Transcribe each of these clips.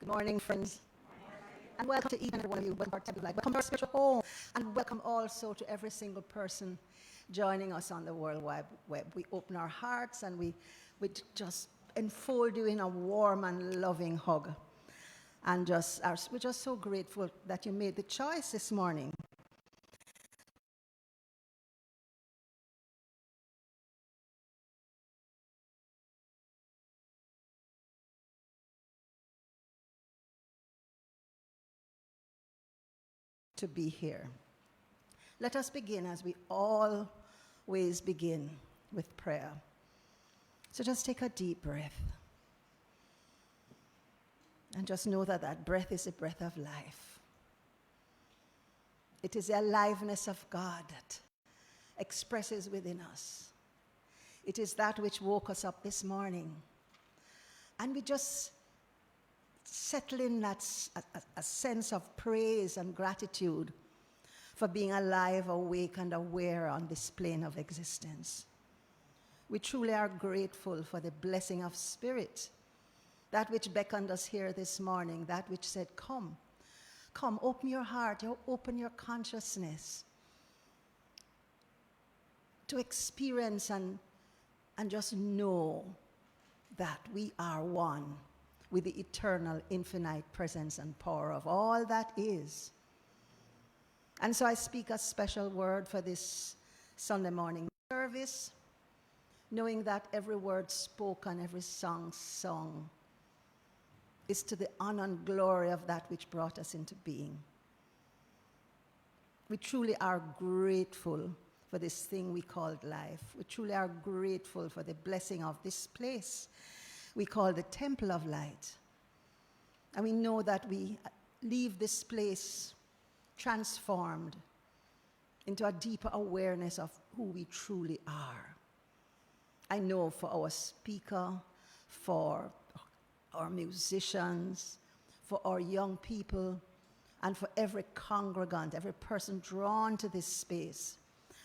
Good morning, friends. And welcome to each and every one of you. Welcome to our temple life. Welcome to our spiritual home. And welcome also to every single person joining us on the World Wide Web. We open our hearts and we just enfold you in a warm and loving hug. And we're just so grateful that you made the choice this morning to be here. Let us begin as we always begin with prayer. So just take a deep breath. And just know that that breath is a breath of life. It is the aliveness of God that expresses within us. It is that which woke us up this morning. And we just settle in that a sense of praise and gratitude for being alive, awake, and aware on this plane of existence. We truly are grateful for the blessing of Spirit, that which beckoned us here this morning, that which said, come, open your heart, open your consciousness to experience and just know that we are one with the eternal, infinite presence and power of all that is. And so I speak a special word for this Sunday morning service, knowing that every word spoken, every song sung is to the honor and glory of that which brought us into being. We truly are grateful for this thing we called life. We truly are grateful for the blessing of this place we call the Temple of Light. And we know that we leave this place transformed into a deeper awareness of who we truly are. I know for our speaker, for our musicians, for our young people, and for every congregant, every person drawn to this space,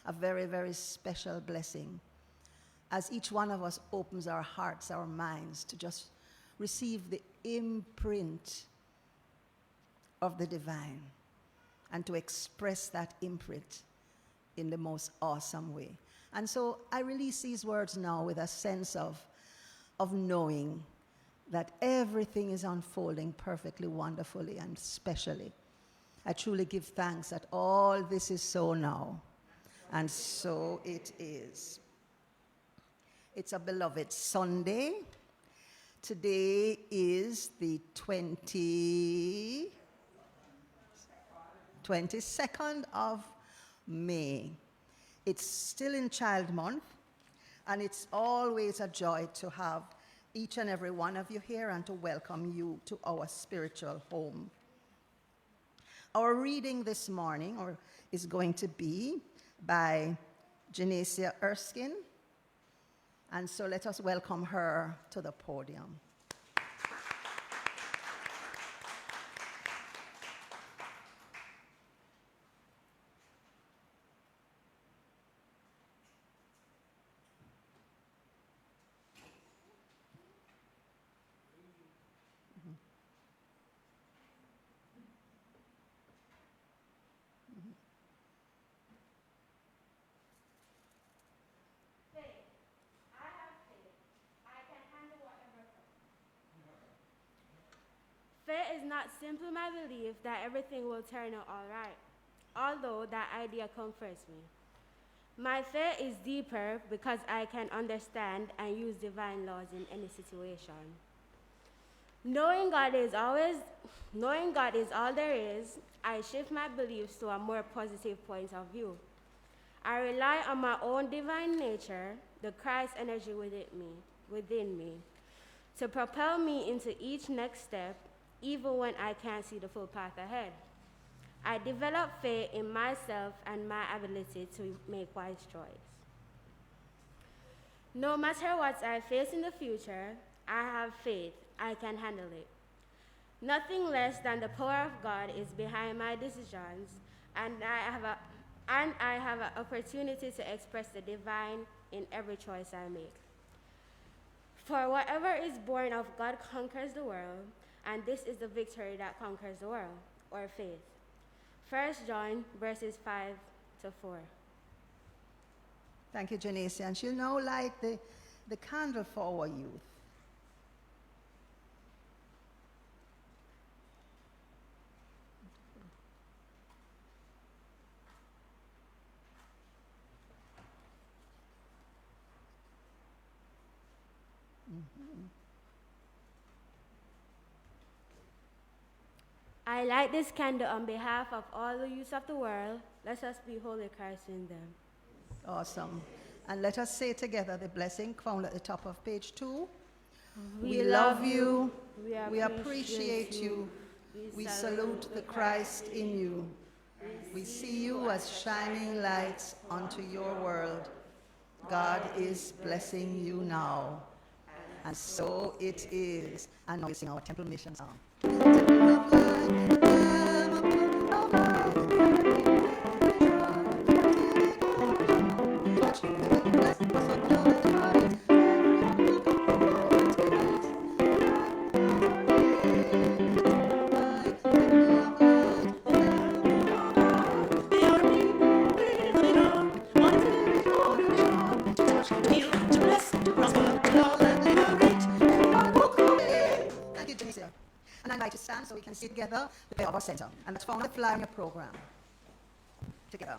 a very, very special blessing as each one of us opens our hearts, our minds to just receive the imprint of the divine and to express that imprint in the most awesome way. And so I release these words now with a sense of knowing that everything is unfolding perfectly, wonderfully, and specially. I truly give thanks that all this is so now, and so it is. It's a beloved Sunday. Today is the 22nd of May. It's still in Child Month, and it's always a joy to have each and every one of you here and to welcome you to our spiritual home. Our reading this morning is going to be by Jennifer Erskine, and so let us welcome her to the podium. Faith is not simply my belief that everything will turn out all right, although that idea comforts me. My faith is deeper because I can understand and use divine laws in any situation. Knowing God is all there is, I shift my beliefs to a more positive point of view. I rely on my own divine nature, the Christ energy within me, to propel me into each next step, even when I can't see the full path ahead. I develop faith in myself and my ability to make wise choice. No matter what I face in the future, I have faith I can handle it. Nothing less than the power of God is behind my decisions, and I have an opportunity to express the divine in every choice I make. For whatever is born of God conquers the world, and this is the victory that conquers the world, or faith. 1 John verses 5 to 4. Thank you, Janice. And she'll now light the candle for our youth. I light this candle on behalf of all the youth of the world. Let us behold the Christ in them. Awesome. And let us say together the blessing found at the top of page 2. We love you. We appreciate you. We salute the Christ in you. We see you as shining lights unto your world. God is blessing you now. And so it is. And now we sing our temple mission song. Temple of light, temple of And I'd like to stand so we can see together the prayer of our center. And that's found on the flyer in your program. Together.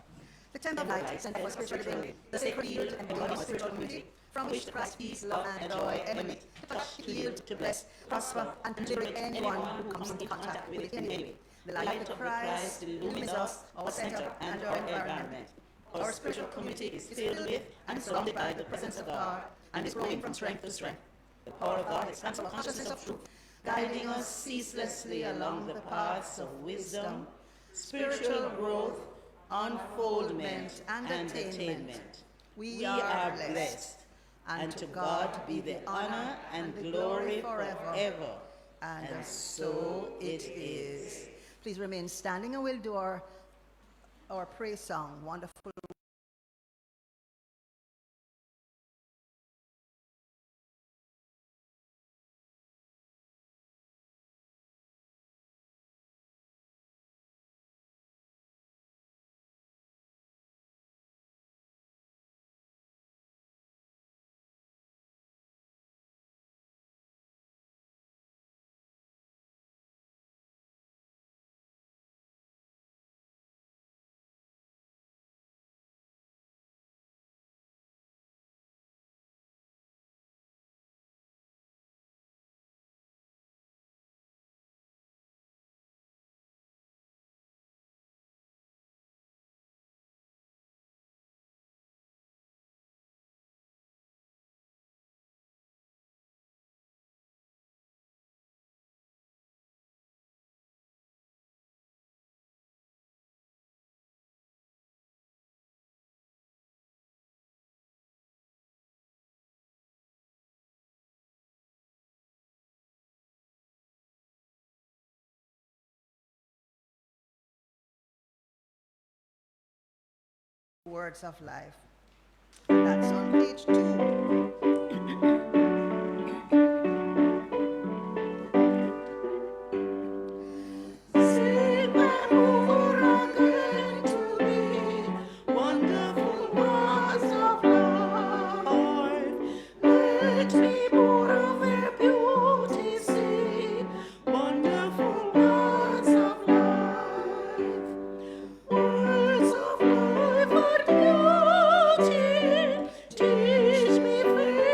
The temple of light is for spiritual living, the sacred yield and body of spiritual community, from which the Christ peace, love, and joy emanate, to touch, to heal, to bless, prosper, and to liberate anyone who comes into contact with it in any way. The light of Christ illumines us, our center, and our environment. Our spiritual community is filled with and surrounded by the presence of God, and is growing from strength to strength. The power of God expands our consciousness of truth, guiding us ceaselessly along the paths of wisdom, spiritual growth, unfoldment, and attainment. We are blessed, and to God be the honor and glory forever. And so it is. Please remain standing, and we'll do our praise song, Wonderful. Words of life. That's on page 2. Teach me faith.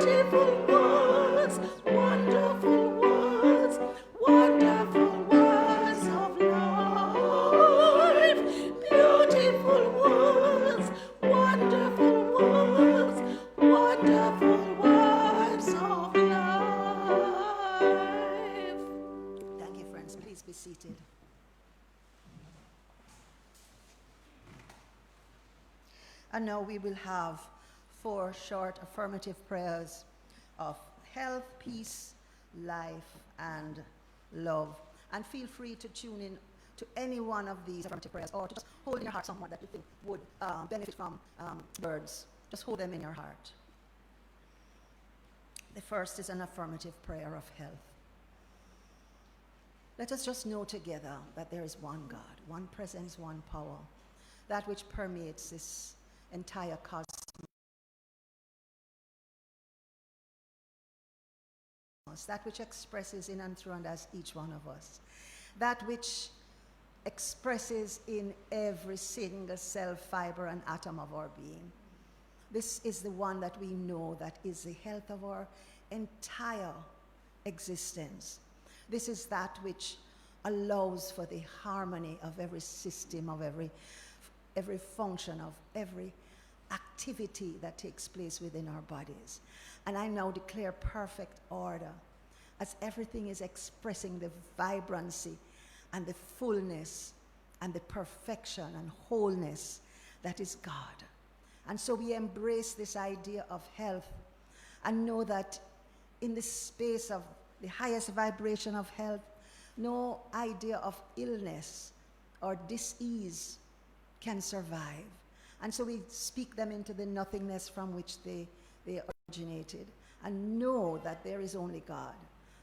Beautiful words, wonderful words, wonderful words of life. Beautiful words, wonderful words, wonderful words of life. Thank you, friends. Please be seated. And now we will have 4 short affirmative prayers of health, peace, life, and love. And feel free to tune in to any one of these affirmative prayers, or to just hold in your heart someone that you think would benefit from words. Just hold them in your heart. The first is an affirmative prayer of health. Let us just know together that there is one God, one presence, one power, that which permeates this entire cosmos, that which expresses in and through and as each one of us, that which expresses in every single cell, fiber, and atom of our being. This is the one that we know that is the health of our entire existence. This is that which allows for the harmony of every system, of every function, of every activity that takes place within our bodies. And I now declare perfect order as everything is expressing the vibrancy and the fullness and the perfection and wholeness that is God. And so we embrace this idea of health and know that in the space of the highest vibration of health, no idea of illness or dis-ease can survive. And so we speak them into the nothingness from which they originated, and know that there is only God,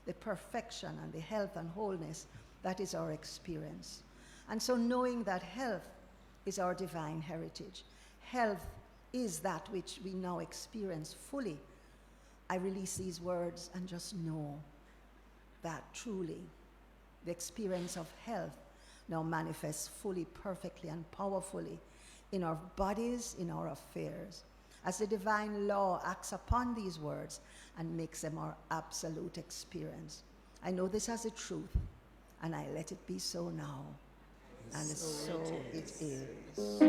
the perfection and the health and wholeness that is our experience. And so knowing that health is our divine heritage, health is that which we now experience fully, I release these words and just know that truly the experience of health now manifests fully, perfectly, and powerfully in our bodies, in our affairs, as the divine law acts upon these words and makes them our absolute experience. I know this as a truth, and I let it be so now. And so it is.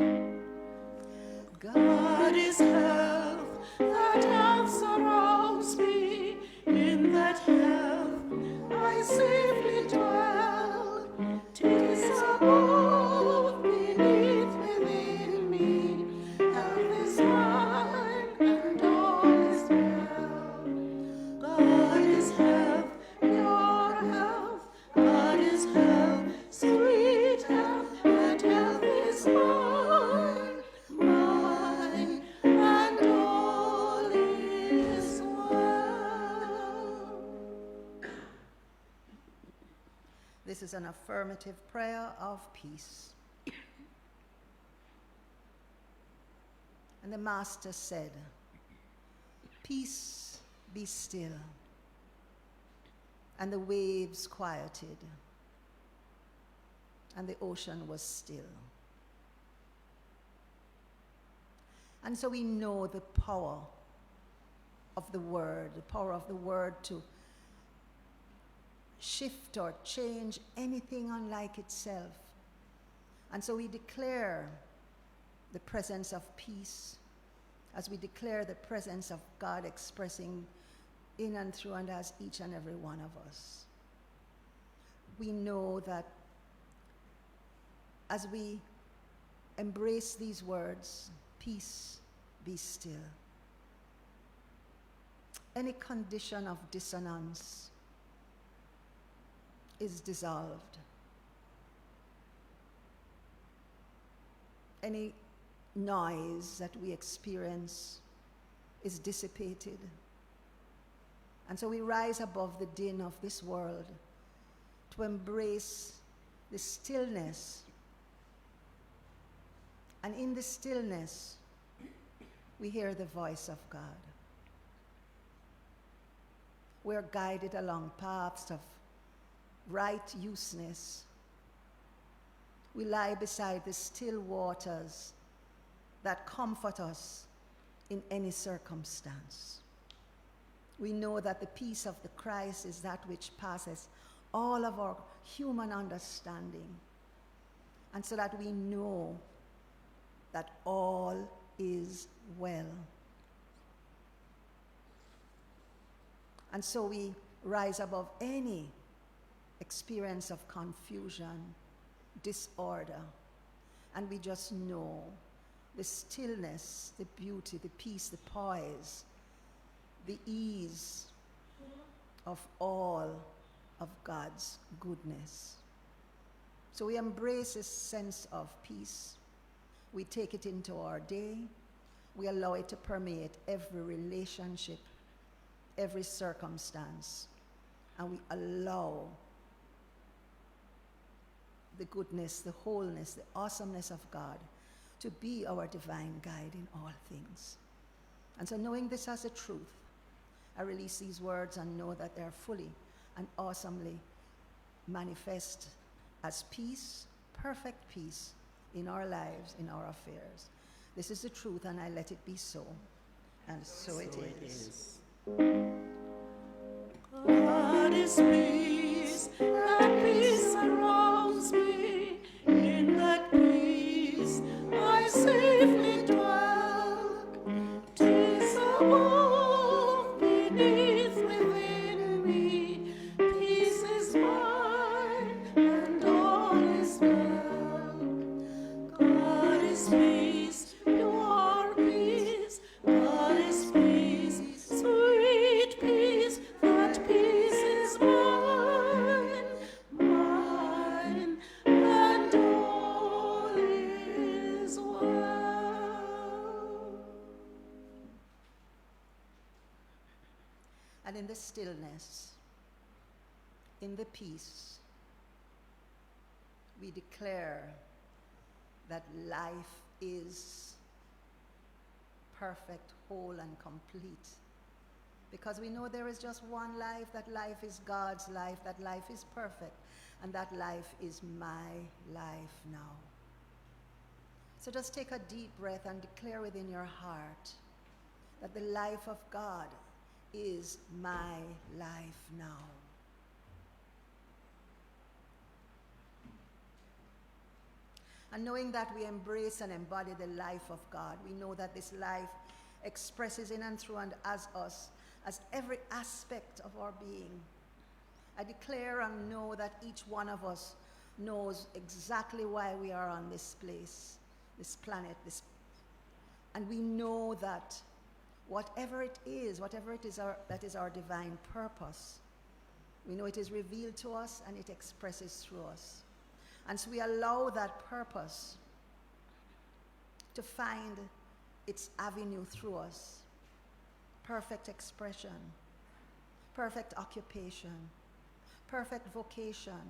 God is health, that health surrounds me. In that health I safely dwell. 'Tis above, beneath, within me. Health is mine, and all is well. God is health, pure health. God is health, sweet health, and health is mine, mine, and all is well. This is an affirmative prayer of peace. And the Master said, "Peace, be still." And the waves quieted, and the ocean was still. And so we know the power of the word, the power of the word to shift or change anything unlike itself. And so we declare the presence of peace as we declare the presence of God expressing in and through and as each and every one of us. We know that as we embrace these words, peace, be still, any condition of dissonance is dissolved. Any noise that we experience is dissipated. And so we rise above the din of this world to embrace the stillness. And in the stillness, we hear the voice of God. We're guided along paths of right useness. We lie beside the still waters that comfort us in any circumstance. We know that the peace of the Christ is that which passes all of our human understanding. And so that we know that all is well. And so we rise above any experience of confusion, disorder, and we just know the stillness, the beauty, the peace, the poise, the ease of all of God's goodness. So we embrace this sense of peace. We take it into our day. We allow it to permeate every relationship, every circumstance, and we allow the goodness, the wholeness, the awesomeness of God to be our divine guide in all things. And so knowing this as a truth, I release these words and know that they are fully and awesomely manifest as peace, perfect peace in our lives, in our affairs. This is the truth, and I let it be so. And so it is. God is peace, that peace surrounds me. In that peace I safely dwell. 'Tis above, beneath, within me. Peace is mine, and all is well. God is peace, you are peace. God is peace, sweet peace. That peace is mine, mine, and all is well. And in the stillness, in the peace, we declare that life is perfect, whole, and complete. Because we know there is just one life, that life is God's life, that life is perfect, and that life is my life now. So just take a deep breath and declare within your heart that the life of God is my life now. And knowing that we embrace and embody the life of God, we know that this life expresses in and through and as us, as every aspect of our being. I declare and know that each one of us knows exactly why we are on this place, this planet, and we know that whatever it is that is our divine purpose, we know it is revealed to us and it expresses through us. And so we allow that purpose to find its avenue through us. Perfect expression, perfect occupation, perfect vocation,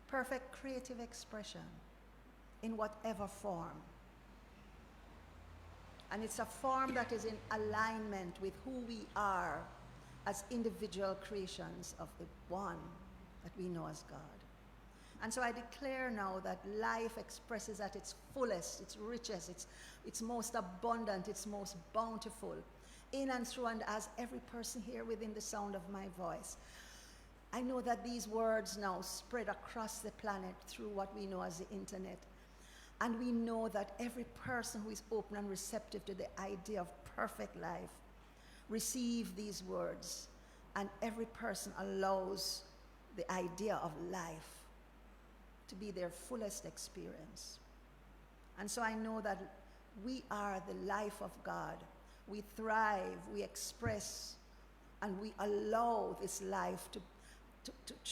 perfect creative expression in whatever form. And it's a form that is in alignment with who we are as individual creations of the one that we know as God. And so I declare now that life expresses at its fullest, its richest, its most abundant, its most bountiful, in and through and as every person here within the sound of my voice. I know that these words now spread across the planet through what we know as the internet. And we know that every person who is open and receptive to the idea of perfect life receive these words, and every person allows the idea of life to be their fullest experience. And so I know that we are the life of God. We thrive, we express, and we allow this life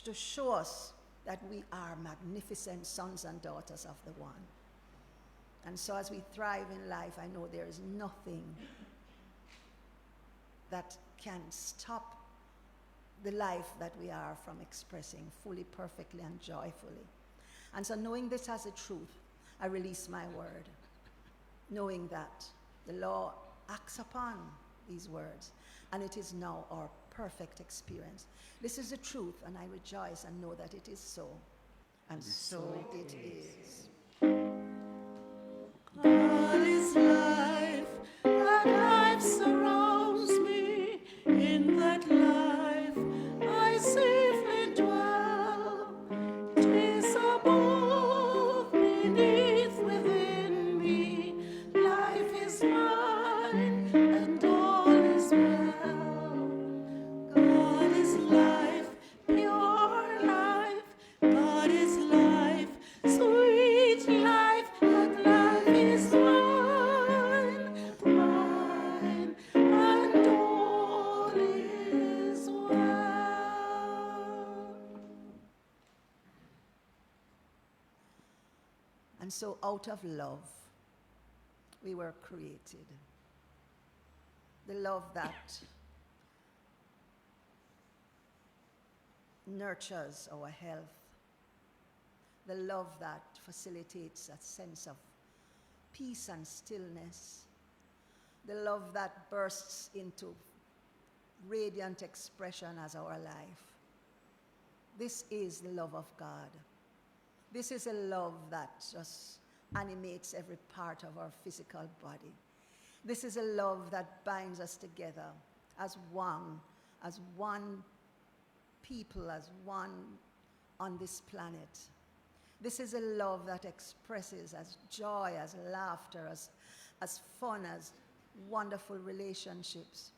to show us that we are magnificent sons and daughters of the one. And so as we thrive in life, I know there is nothing that can stop the life that we are from expressing fully, perfectly, and joyfully. And so knowing this as a truth, I release my word, knowing that the law acts upon these words, and it is now our perfect experience. This is the truth, and I rejoice and know that it is so. And so it is. God is life, and life surrounds me. In so out of love, we were created. The love that nurtures our health. The love that facilitates a sense of peace and stillness. The love that bursts into radiant expression as our life. This is the love of God. This is a love that just animates every part of our physical body. This is a love that binds us together as one people, as one on this planet. This is a love that expresses as joy, as laughter, as fun, as wonderful relationships,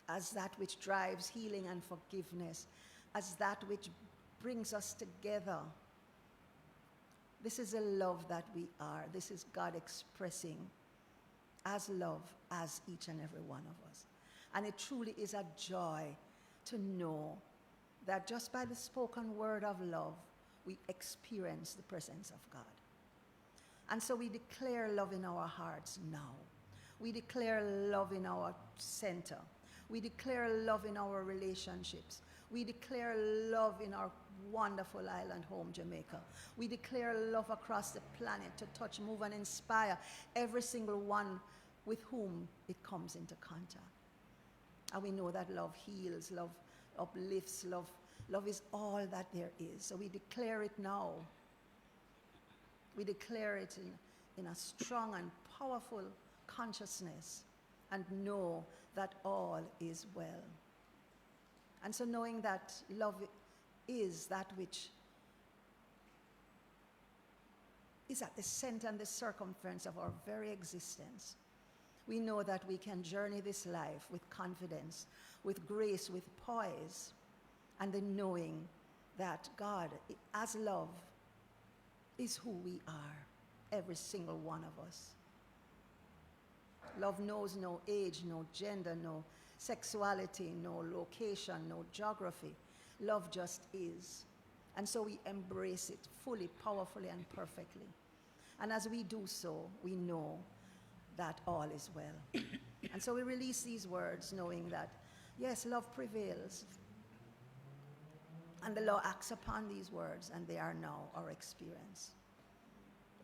as that which drives healing and forgiveness, as that which brings us together. This is a love that we are. This is God expressing as love as each and every one of us. And it truly is a joy to know that just by the spoken word of love, we experience the presence of God. And so we declare love in our hearts now. We declare love in our center. We declare love in our relationships. We declare love in our wonderful island home, Jamaica. We declare love across the planet to touch, move, and inspire every single one with whom it comes into contact. And we know that love heals, love uplifts, love is all that there is. So we declare it now. We declare it in a strong and powerful consciousness and know that all is well. And so knowing that love is that which is at the center and the circumference of our very existence, we know that we can journey this life with confidence, with grace, with poise, and the knowing that God, as love, is who we are, every single one of us. Love knows no age, no gender, no sexuality, no location, no geography. Love just is. And so we embrace it fully, powerfully, and perfectly. And as we do so, we know that all is well. And so we release these words knowing that, yes, love prevails. And the law acts upon these words, and they are now our experience.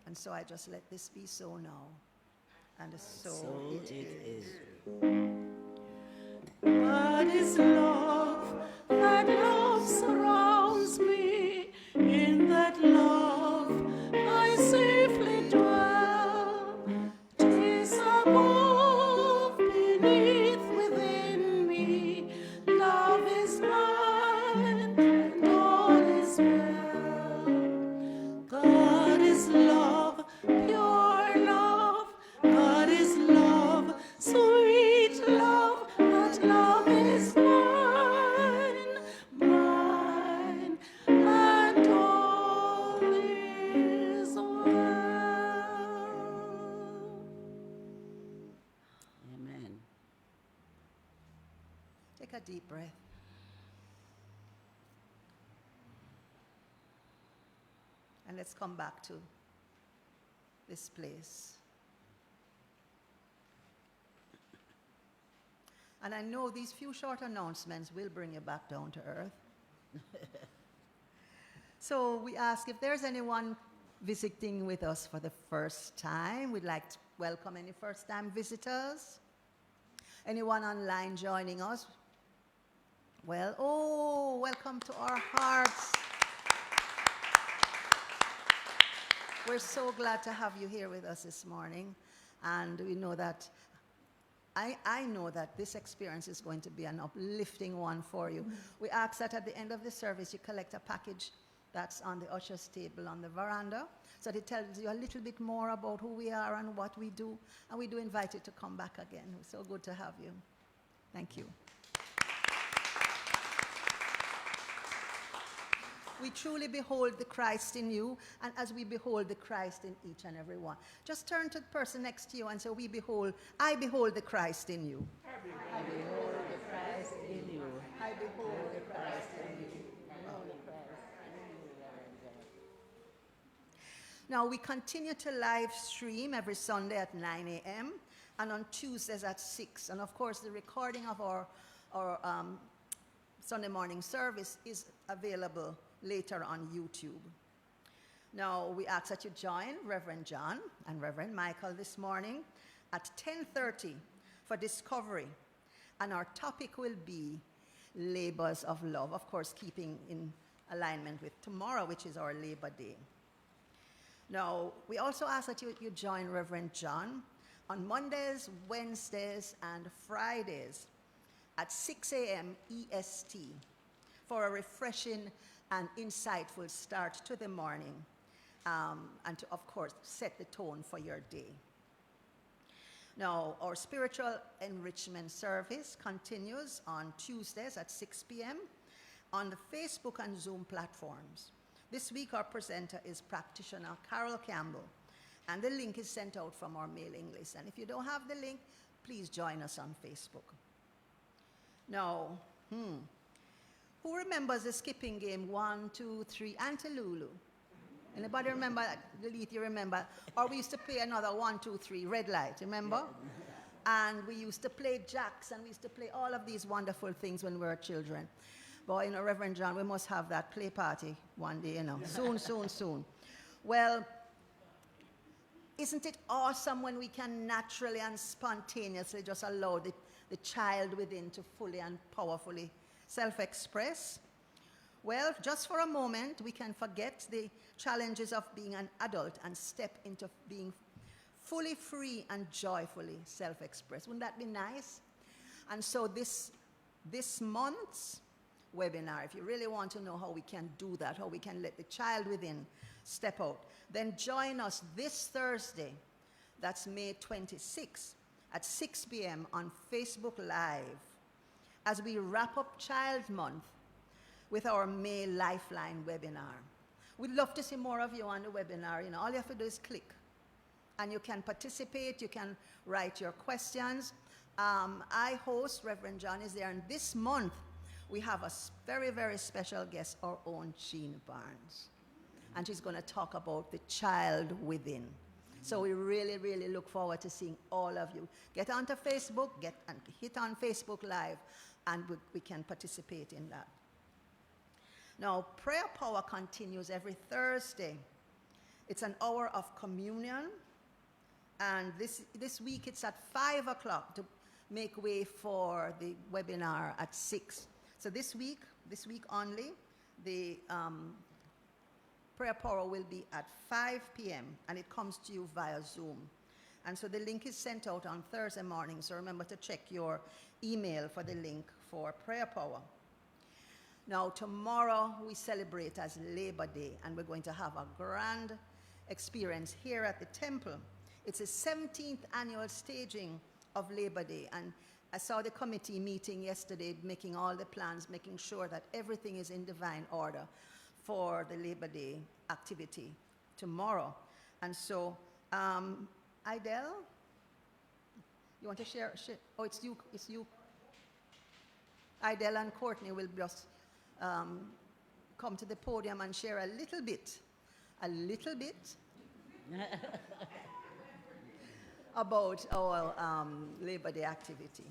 And so I just let this be so now. And so it is. God is love, that love surrounds me. In that love I safely dwell. 'Tis above, beneath, within me. Love is mine, and all is well. God is love, pure love. God is love, sweet love. That love is mine, mine, and all is well. Amen. Take a deep breath. And let's come back to this place. And I know these few short announcements will bring you back down to earth. So we ask if there's anyone visiting with us for the first time. We'd like to welcome any first-time visitors. Anyone online joining us? Well, welcome to our hearts. We're so glad to have you here with us this morning. And we know that I know that this experience is going to be an uplifting one for you. We ask that at the end of the service you collect a package that's on the usher's table on the veranda, so that it tells you a little bit more about who we are and what we do. And we do invite you to come back again. It's so good to have you. Thank you. We truly behold the Christ in you, and as we behold the Christ in each and every one. Just turn to the person next to you and say, I behold the Christ in you. I behold the Christ in you. I behold the Christ in you. Now, we continue to live stream every Sunday at 9 a.m. and on Tuesdays at 6. And of course, the recording of our Sunday morning service is available later on YouTube. Now, we ask that you join Reverend John and Reverend Michael this morning at 10:30 for Discovery. And our topic will be Labors of Love, of course, keeping in alignment with tomorrow, which is our Labor Day. Now, we also ask that you join Reverend John on Mondays, Wednesdays, and Fridays at 6 a.m. EST for a refreshing and insightful start to the morning, and to, of course, set the tone for your day. Now, our spiritual enrichment service continues on Tuesdays at 6 p.m. on the Facebook and Zoom platforms. This week, our presenter is practitioner Carol Campbell, and the link is sent out from our mailing list. And if you don't have the link, please join us on Facebook. Now, who remembers the skipping game 1, 2, 3, Auntie Lulu? Anybody remember that? Lilith, you remember? Or we used to play another 1, 2, 3, red light, remember? Yeah. And we used to play jacks, and we used to play all of these wonderful things when we were children. But, Reverend John, we must have that play party one day, soon, soon, soon. Well, isn't it awesome when we can naturally and spontaneously just allow the child within to fully and powerfully self-express? Well, just for a moment, we can forget the challenges of being an adult and step into being fully free and joyfully self-expressed. Wouldn't that be nice? And so this month's webinar, if you really want to know how we can do that, how we can let the child within step out, then join us this Thursday, that's May 26th, at 6 p.m. on Facebook Live, as we wrap up Child Month with our May Lifeline webinar. We'd love to see more of you on the webinar. All you have to do is click, and you can participate, you can write your questions. I host, Reverend John is there, and this month we have a very, very special guest, our own Jean Barnes. And she's going to talk about the child within. So we really, really look forward to seeing all of you. Get onto Facebook, hit on Facebook Live, and we can participate in that. Now, prayer power continues every Thursday. It's an hour of communion, and this week it's at 5 o'clock to make way for the webinar at 6. So this week only, the prayer power will be at 5 p.m. and it comes to you via Zoom. And so the link is sent out on Thursday morning, so remember to check your email for the link for prayer power. Now, tomorrow we celebrate as Labor Day, and we're going to have a grand experience here at the temple. It's the 17th annual staging of Labor Day, and I saw the committee meeting yesterday, making all the plans, making sure that everything is in divine order for the Labor Day activity tomorrow. And so, Idel, you want to share? Oh, it's you. Idel and Courtney will just come to the podium and share a little bit about our Labor Day activity.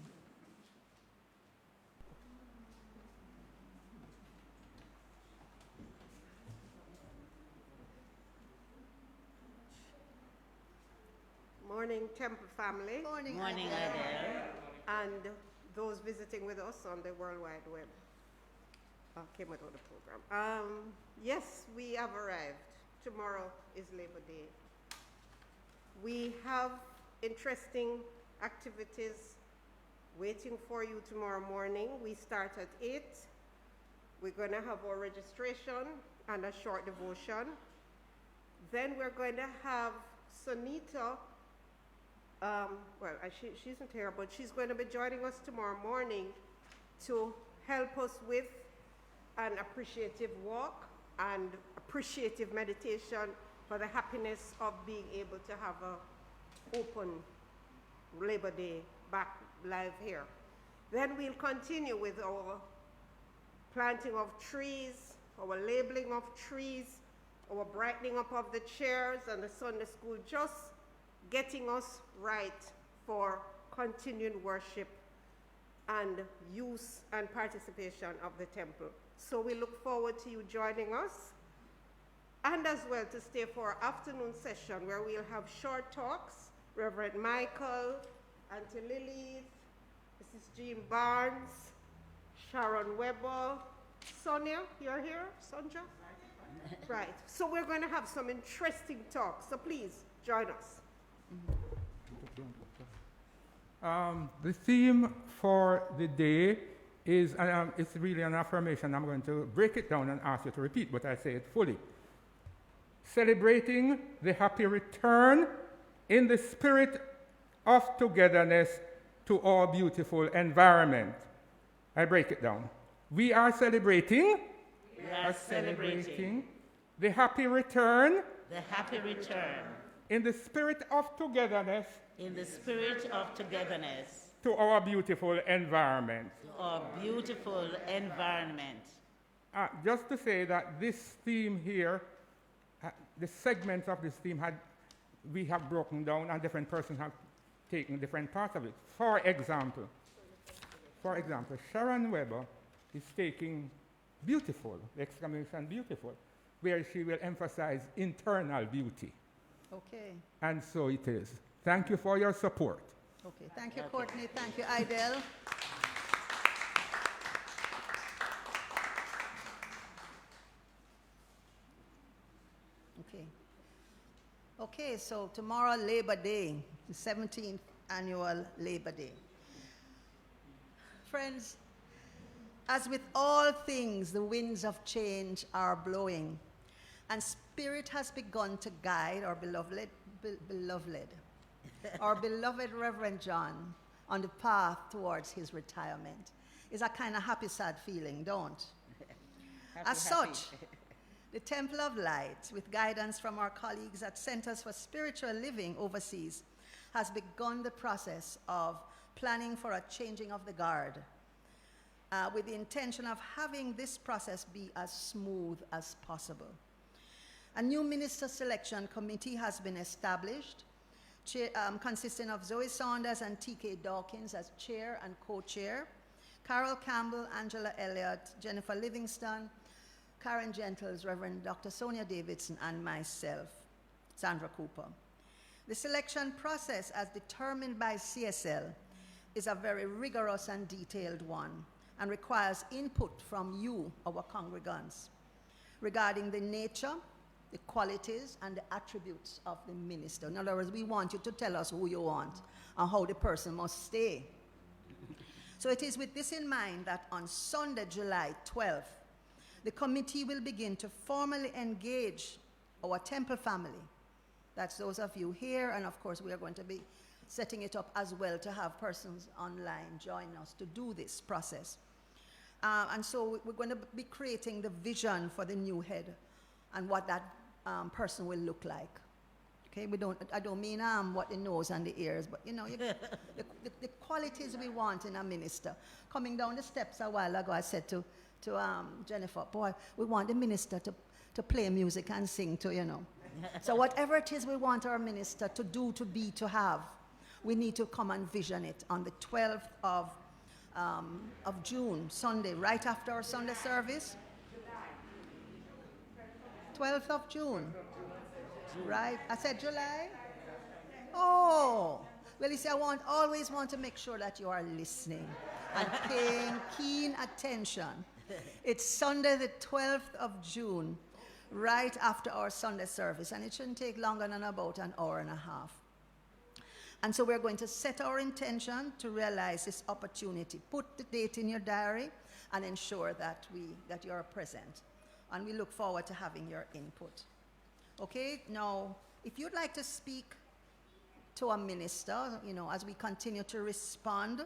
Morning, Temple family. Morning, Morning, Adele. And those visiting with us on the World Wide Web. Came out of the program. Yes, we have arrived. Tomorrow is Labor Day. We have interesting activities waiting for you tomorrow morning. We start at 8. We're going to have our registration and a short devotion. Then we're going to have Sonita. She isn't here, but she's going to be joining us tomorrow morning to help us with an appreciative walk and appreciative meditation for the happiness of being able to have an open Labor Day back live here. Then we'll continue with our planting of trees, our labeling of trees, our brightening up of the chairs and the Sunday school, just getting us right for continued worship and use and participation of the temple. So we look forward to you joining us, and as well to stay for our afternoon session where we'll have short talks. Reverend Michael, Auntie Lilith, Mrs. Jean Barnes, Sharon Weber, Sonia, you're here, Sandra? Right, so we're going to have some interesting talks, so please join us. The theme for the day is, it's really an affirmation. I'm going to break it down and ask you to repeat, but I say it fully. Celebrating the happy return in the spirit of togetherness to our beautiful environment. I break it down. We are celebrating. The happy return. The happy return. In the spirit of togetherness. In the spirit of togetherness. To our beautiful environment. To our beautiful environment. Just to say that this theme here, the segments of this theme we have broken down, and different persons have taken different parts of it. For example, Sharon Weber is taking beautiful, exclamation beautiful, where she will emphasize internal beauty. Okay. And so it is. Thank you for your support. Okay. Thank you, Courtney. Thank you, Idel. Okay. Okay, so tomorrow, Labor Day, the 17th annual Labor Day. Friends, as with all things, the winds of change are blowing, and Spirit has begun to guide our beloved Reverend John on the path towards his retirement. It's a kind of happy, sad feeling, don't? As such, the Temple of Light, with guidance from our colleagues at Centers for Spiritual Living overseas, has begun the process of planning for a changing of the guard, with the intention of having this process be as smooth as possible. A new minister selection committee has been established, consisting of Zoe Saunders and T.K. Dawkins as chair and co-chair, Carol Campbell, Angela Elliott, Jennifer Livingstone, Karen Gentles, Reverend Dr. Sonia Davidson, and myself, Sandra Cooper. The selection process, as determined by CSL, is a very rigorous and detailed one and requires input from you, our congregants, regarding the nature, the qualities, and the attributes of the minister. In other words, we want you to tell us who you want and how the person must stay. So it is with this in mind that on Sunday, July 12th, the committee will begin to formally engage our temple family. That's those of you here, and of course we are going to be setting it up as well to have persons online join us to do this process. And so we're going to be creating the vision for the new head and what that person will look like. Okay, I don't mean what the nose and the ears, but you know, the qualities we want in a minister. Coming down the steps a while ago, I said to Jennifer, boy, we want the minister to play music and sing to, you know. So whatever it is we want our minister to do, to be, to have, we need to come and vision it on the 12th of June, Sunday, right after our Sunday service. 12th of June. Right? I said July? Oh. Well, you see, I always want to make sure that you are listening and paying keen attention. It's Sunday, the 12th of June, right after our Sunday service, and it shouldn't take longer than about an hour and a half. And so we're going to set our intention to realize this opportunity. Put the date in your diary and ensure that you're present. And we look forward to having your input. Okay, now, if you'd like to speak to a minister, you know, as we continue to respond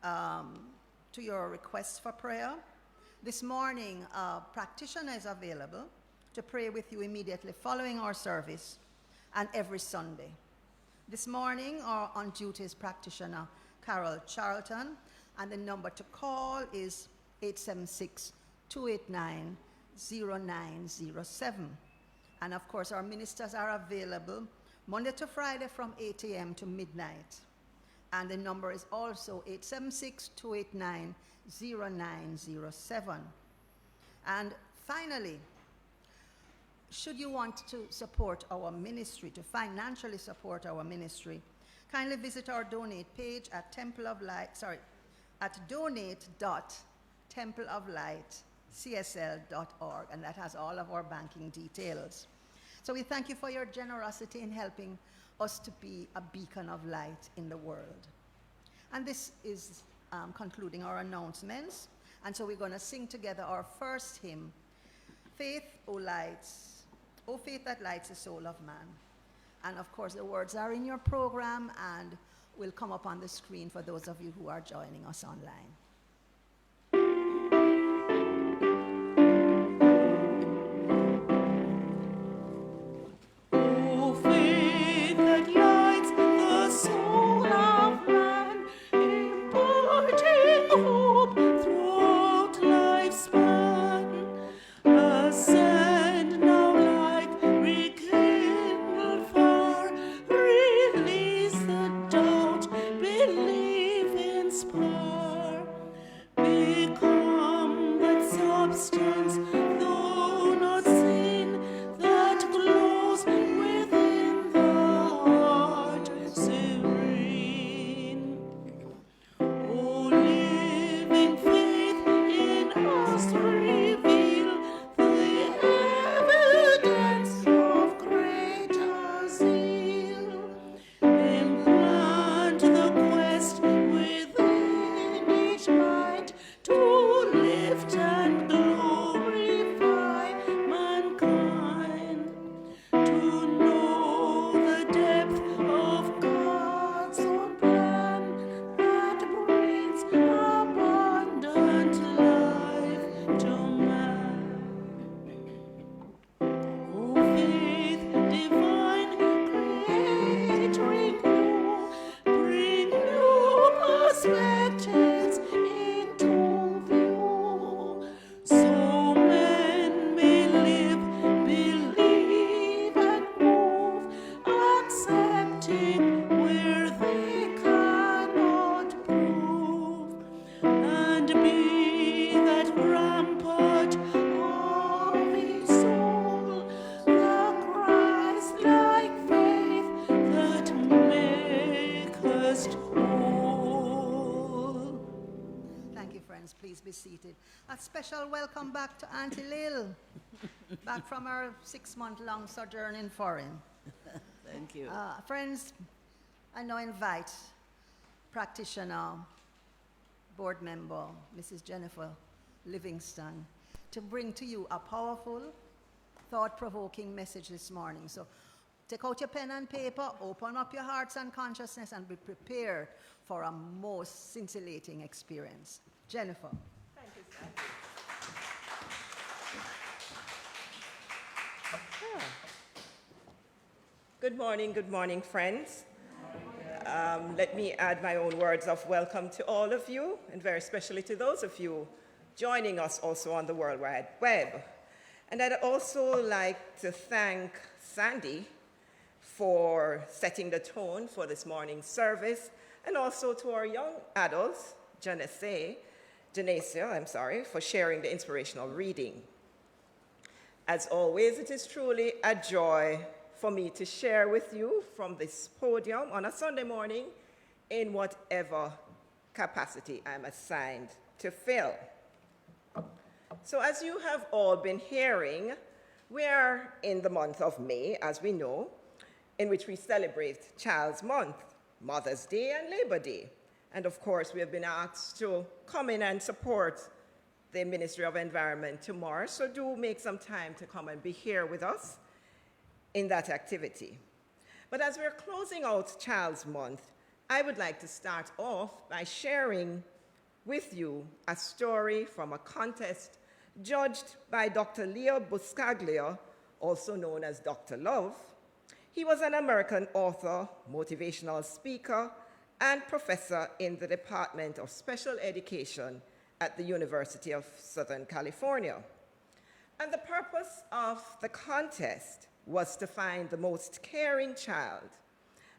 to your requests for prayer, this morning, a practitioner is available to pray with you immediately following our service and every Sunday. This morning, our on-duty is practitioner Carol Charlton, and the number to call is 876-289-0907. And of course, our ministers are available Monday to Friday from 8 a.m. to midnight. And the number is also 876-289-0907. And finally, should you want to support our ministry, to financially support our ministry, kindly visit our donate page at donate.templeoflightcsl.org, and that has all of our banking details. So we thank you for your generosity in helping us to be a beacon of light in the world. And this is concluding our announcements. And so we're going to sing together our first hymn, Faith, O Faith that lights the soul of man. And of course, the words are in your program and will come up on the screen for those of you who are joining us online. O faith that lights the soul of man, imparting hope throughout life's span, ascend now like rekindled fire, release the doubt, believe, inspire, become that substance, though not seen, that glows within the heart serene. O living faith in us reveal the evidence of greater zeal. Implant the quest within each mind to lift and glorify mankind, to know the depth of God's own plan that brings abundant life to man. O faith divine, create, renew, bring new perspectives into view, so men may live, believe, and move, accepting where they cannot prove, and be that rampart of each soul, the Christ-like faith that makest whole. Thank you, friends. Please be seated. A special welcome back to Auntie Lil, back from our 6-month-long sojourn in foreign. Thank you. Friends, I now invite practitioner, board member, Mrs. Jennifer Livingstone, to bring to you a powerful, thought-provoking message this morning. So take out your pen and paper, open up your hearts and consciousness, and be prepared for a most scintillating experience. Jennifer. Thank you, Sandy. Good morning, friends. Let me add my own words of welcome to all of you, and very especially to those of you joining us also on the World Wide Web. And I'd also like to thank Sandy for setting the tone for this morning's service, and also to our young adults, Janasia, for sharing the inspirational reading. As always, it is truly a joy for me to share with you from this podium on a Sunday morning in whatever capacity I'm assigned to fill. So as you have all been hearing, we are in the month of May, as we know, in which we celebrate Child's Month, Mother's Day, and Labor Day. And of course, we have been asked to come in and support the Ministry of Environment tomorrow, so do make some time to come and be here with us in that activity. But as we're closing out Child's Month, I would like to start off by sharing with you a story from a contest judged by Dr. Leo Buscaglia, also known as Dr. Love. He was an American author, motivational speaker, and professor in the Department of Special Education at the University of Southern California. And the purpose of the contest was to find the most caring child.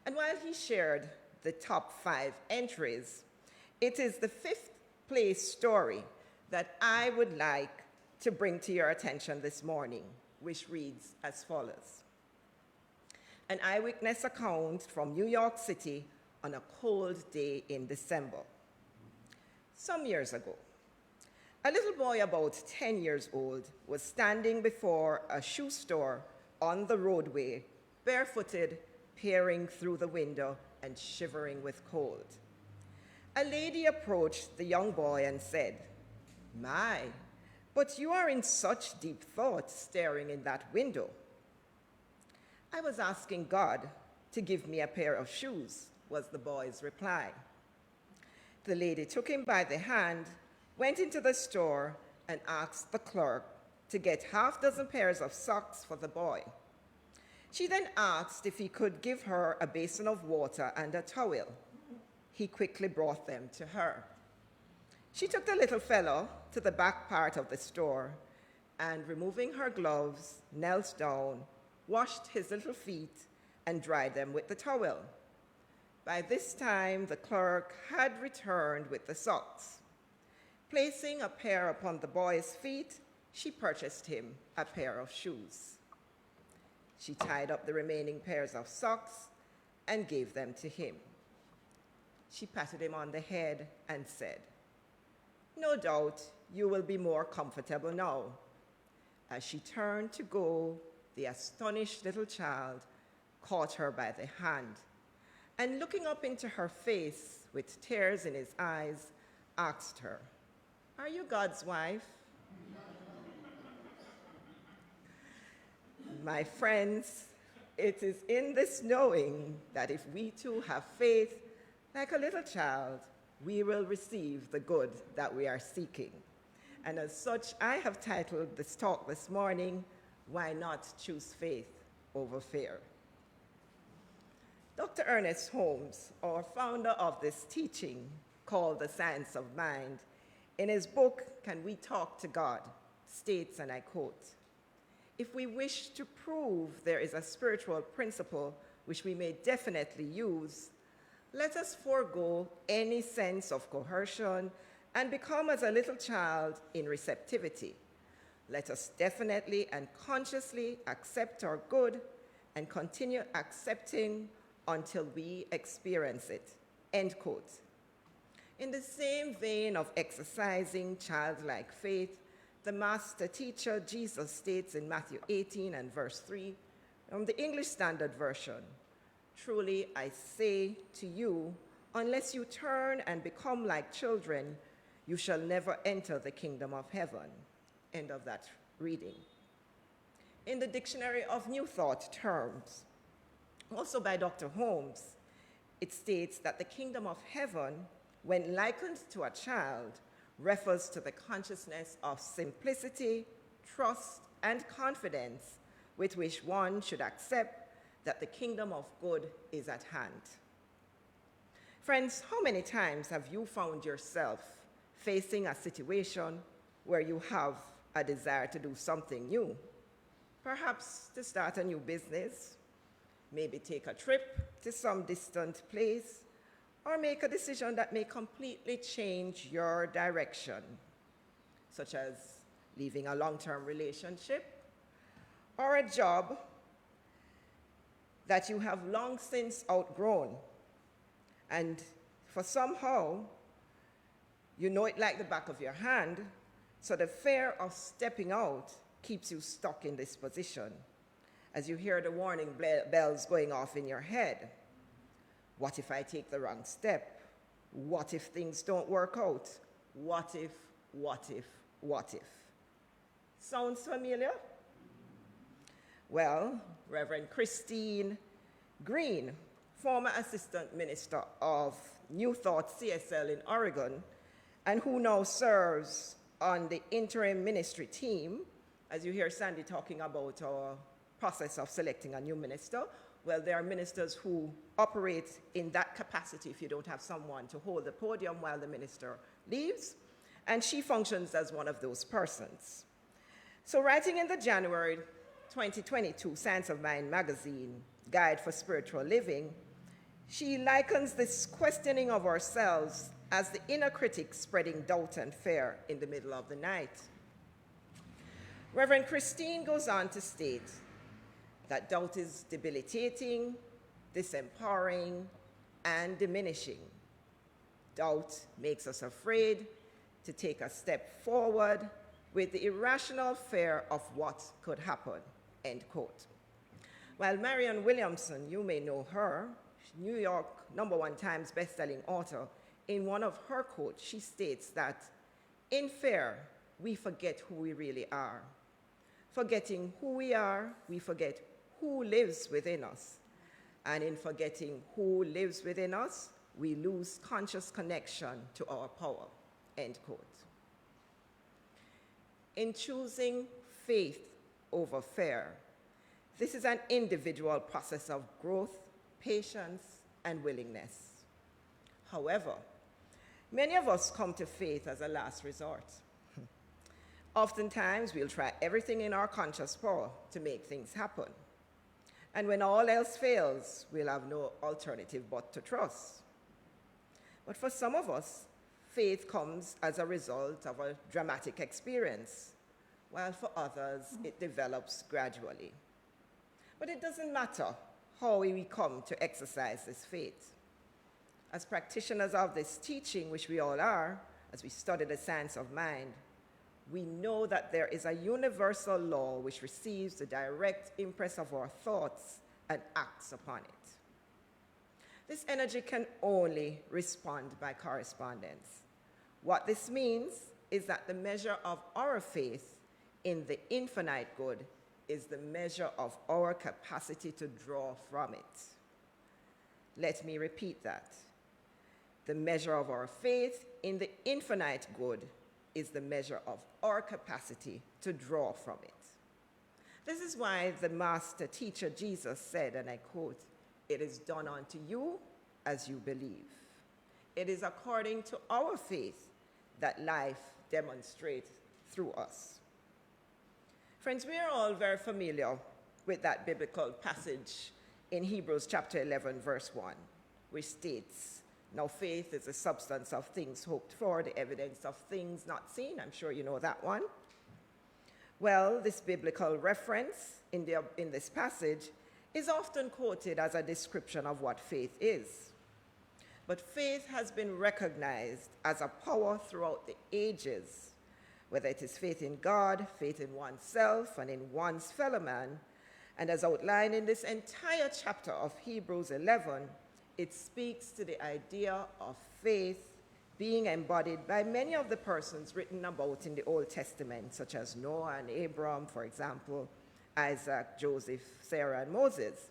And while he shared the top 5 entries, it is the 5th place story that I would like to bring to your attention this morning, which reads as follows. An eyewitness account from New York City on a cold day in December. Some years ago, a little boy about 10 years old was standing before a shoe store on the roadway, barefooted, peering through the window and shivering with cold. A lady approached the young boy and said, "My, but you are in such deep thought staring in that window." "I was asking God to give me a pair of shoes," was the boy's reply. The lady took him by the hand, went into the store, and asked the clerk to get half dozen pairs of socks for the boy. She then asked if he could give her a basin of water and a towel. He quickly brought them to her. She took the little fellow to the back part of the store and, removing her gloves, knelt down, washed his little feet, and dried them with the towel. By this time, the clerk had returned with the socks. Placing a pair upon the boy's feet, she purchased him a pair of shoes. She tied up the remaining pairs of socks and gave them to him. She patted him on the head and said, "No doubt you will be more comfortable now." As she turned to go, the astonished little child caught her by the hand and, looking up into her face with tears in his eyes, asked her, "Are you God's wife?" My friends, it is in this knowing that if we too have faith, like a little child, we will receive the good that we are seeking. And as such, I have titled this talk this morning, "Why Not Choose Faith Over Fear?" Dr. Ernest Holmes, our founder of this teaching called The Science of Mind, in his book, Can We Talk to God?, states, and I quote, "If we wish to prove there is a spiritual principle which we may definitely use, let us forego any sense of coercion and become as a little child in receptivity. Let us definitely and consciously accept our good and continue accepting until we experience it." End quote. In the same vein of exercising childlike faith, the master teacher Jesus states in Matthew 18 and verse 3, from the English Standard Version, "Truly I say to you, unless you turn and become like children, you shall never enter the kingdom of heaven." End of that reading. In the Dictionary of New Thought terms, also by Dr. Holmes, it states that the kingdom of heaven, when likened to a child, refers to the consciousness of simplicity, trust, and confidence with which one should accept that the kingdom of good is at hand. Friends, how many times have you found yourself facing a situation where you have a desire to do something new? Perhaps to start a new business, maybe take a trip to some distant place, or make a decision that may completely change your direction, such as leaving a long-term relationship or a job that you have long since outgrown, and for somehow, you know it like the back of your hand, so the fear of stepping out keeps you stuck in this position as you hear the warning bells going off in your head. What if I take the wrong step? What if things don't work out? What if, what if, what if? Sounds familiar? Well, Reverend Christine Green, former Assistant Minister of New Thought CSL in Oregon, and who now serves on the interim ministry team, as you hear Sandy talking about our process of selecting a new minister, well, there are ministers who operate in that capacity if you don't have someone to hold the podium while the minister leaves, and she functions as one of those persons. So writing in the January 2022 Science of Mind magazine, Guide for Spiritual Living, she likens this questioning of ourselves as the inner critic spreading doubt and fear in the middle of the night. Reverend Christine goes on to state that doubt is debilitating, disempowering, and diminishing. Doubt makes us afraid to take a step forward with the irrational fear of what could happen, end quote. While Marianne Williamson, you may know her, New York #1 Times bestselling author, in one of her quotes, she states that in fear, we forget who we really are. Forgetting who we are, we forget who lives within us. And in forgetting who lives within us, we lose conscious connection to our power, end quote. In choosing faith over fear, this is an individual process of growth, patience, and willingness. However, many of us come to faith as a last resort. Oftentimes, we'll try everything in our conscious power to make things happen. And when all else fails, we'll have no alternative but to trust. But for some of us, faith comes as a result of a dramatic experience, while for others, it develops gradually. But it doesn't matter how we come to exercise this faith. As practitioners of this teaching, which we all are, as we study the science of mind, we know that there is a universal law which receives the direct impress of our thoughts and acts upon it. This energy can only respond by correspondence. What this means is that the measure of our faith in the infinite good is the measure of our capacity to draw from it. Let me repeat that. The measure of our faith in the infinite good is the measure of our capacity to draw from it. This is why the master teacher Jesus said, and I quote, "It is done unto you as you believe." It is according to our faith that life demonstrates through us. Friends, we are all very familiar with that biblical passage in Hebrews chapter 11, verse 1, which states, "Now faith is the substance of things hoped for, the evidence of things not seen." I'm sure you know that one. Well, this biblical reference in this passage is often quoted as a description of what faith is. But faith has been recognized as a power throughout the ages, whether it is faith in God, faith in oneself, and in one's fellow man. And as outlined in this entire chapter of Hebrews 11, it speaks to the idea of faith being embodied by many of the persons written about in the Old Testament, such as Noah and Abram, for example, Isaac, Joseph, Sarah, and Moses.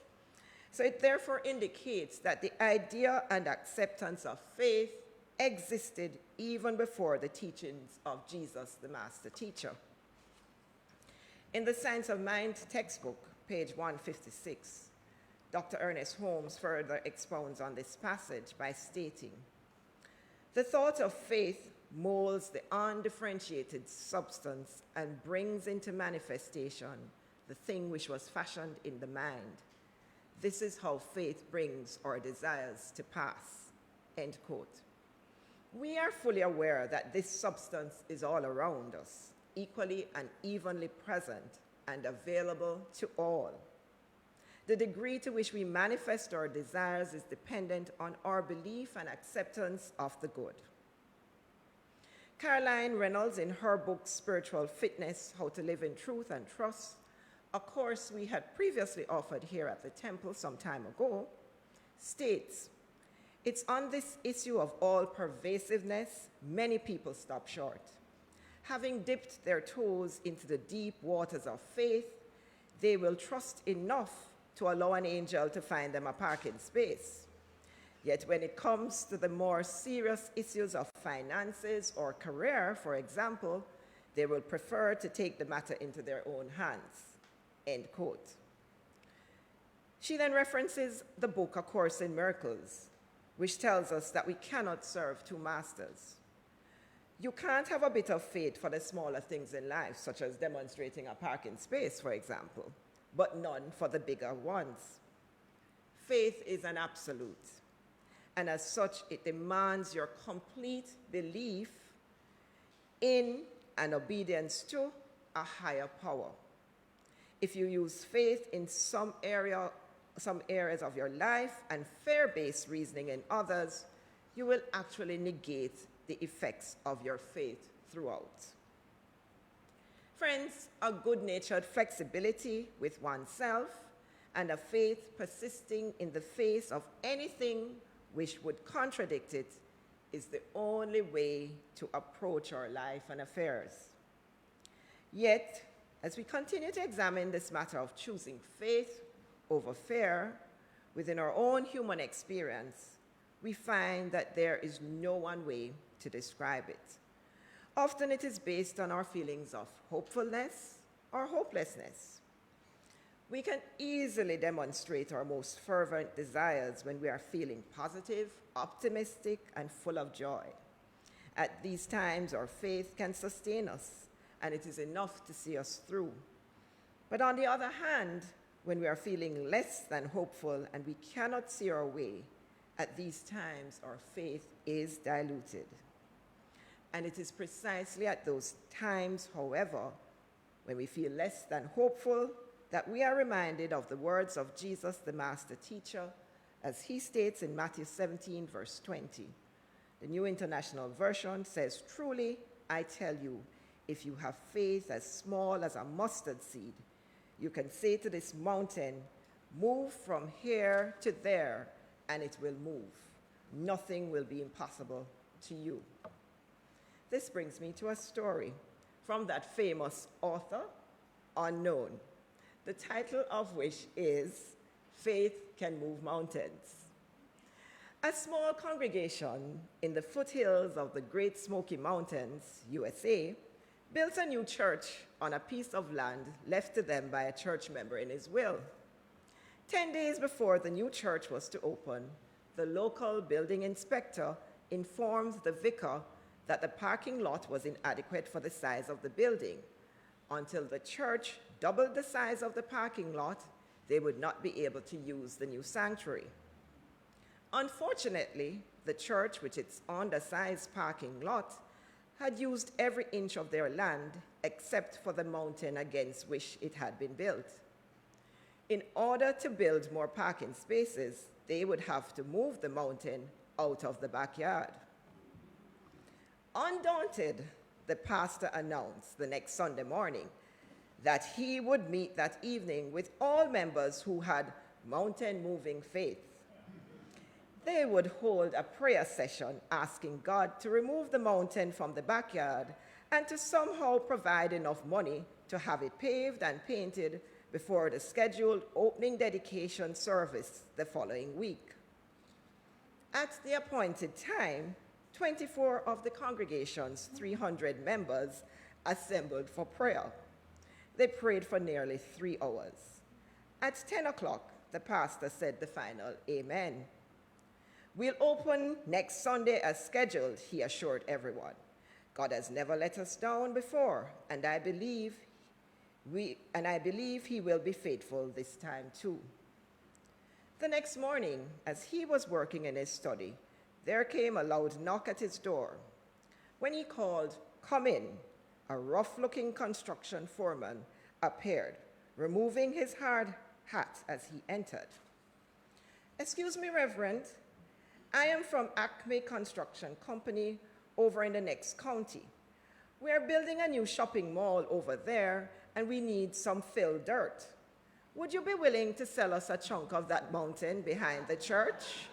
So it therefore indicates that the idea and acceptance of faith existed even before the teachings of Jesus, the master teacher. In the Science of Mind textbook, page 156, Dr. Ernest Holmes further expounds on this passage by stating, "The thought of faith molds the undifferentiated substance and brings into manifestation the thing which was fashioned in the mind. This is how faith brings our desires to pass," end quote. We are fully aware that this substance is all around us, equally and evenly present and available to all. The degree to which we manifest our desires is dependent on our belief and acceptance of the good. Caroline Reynolds, in her book, Spiritual Fitness, How to Live in Truth and Trust, a course we had previously offered here at the temple some time ago, states, "It's on this issue of all pervasiveness, many people stop short. Having dipped their toes into the deep waters of faith, they will trust enough to allow an angel to find them a parking space. Yet when it comes to the more serious issues of finances or career, for example, they will prefer to take the matter into their own hands," end quote. She then references the book, A Course in Miracles, which tells us that we cannot serve two masters. You can't have a bit of faith for the smaller things in life, such as demonstrating a parking space, for example, but none for the bigger ones. Faith is an absolute, and as such, it demands your complete belief in and obedience to a higher power. If you use faith in some areas of your life and fear-based reasoning in others, you will actually negate the effects of your faith throughout. Friends, a good-natured flexibility with oneself and a faith persisting in the face of anything which would contradict it is the only way to approach our life and affairs. Yet, as we continue to examine this matter of choosing faith over fear within our own human experience, we find that there is no one way to describe it. Often it is based on our feelings of hopefulness or hopelessness. We can easily demonstrate our most fervent desires when we are feeling positive, optimistic, and full of joy. At these times, our faith can sustain us, and it is enough to see us through. But on the other hand, when we are feeling less than hopeful and we cannot see our way, at these times, our faith is diluted. And it is precisely at those times, however, when we feel less than hopeful, that we are reminded of the words of Jesus, the Master Teacher, as he states in Matthew 17, verse 20. The New International Version says, "Truly, I tell you, if you have faith as small as a mustard seed, you can say to this mountain, 'Move from here to there,' and it will move. Nothing will be impossible to you." This brings me to a story from that famous author, Unknown, the title of which is "Faith Can Move Mountains." A small congregation in the foothills of the Great Smoky Mountains, USA, built a new church on a piece of land left to them by a church member in his will. 10 days before the new church was to open, the local building inspector informed the vicar that the parking lot was inadequate for the size of the building. Until the church doubled the size of the parking lot, they would not be able to use the new sanctuary. Unfortunately, the church, with its undersized parking lot, had used every inch of their land except for the mountain against which it had been built. In order to build more parking spaces, they would have to move the mountain out of the backyard. Undaunted, the pastor announced the next Sunday morning that he would meet that evening with all members who had mountain-moving faith. They would hold a prayer session asking God to remove the mountain from the backyard and to somehow provide enough money to have it paved and painted before the scheduled opening dedication service the following week. At the appointed time, 24 of the congregation's 300 members assembled for prayer. They prayed for nearly 3 hours. At 10 o'clock, the pastor said the final amen. "We'll open next Sunday as scheduled," he assured everyone. "God has never let us down before, and I believe he will be faithful this time too." The next morning, as he was working in his study, there came a loud knock at his door. When he called, "Come in," a rough-looking construction foreman appeared, removing his hard hat as he entered. "Excuse me, Reverend, I am from Acme Construction Company over in the next county. We are building a new shopping mall over there, and we need some filled dirt. Would you be willing to sell us a chunk of that mountain behind the church?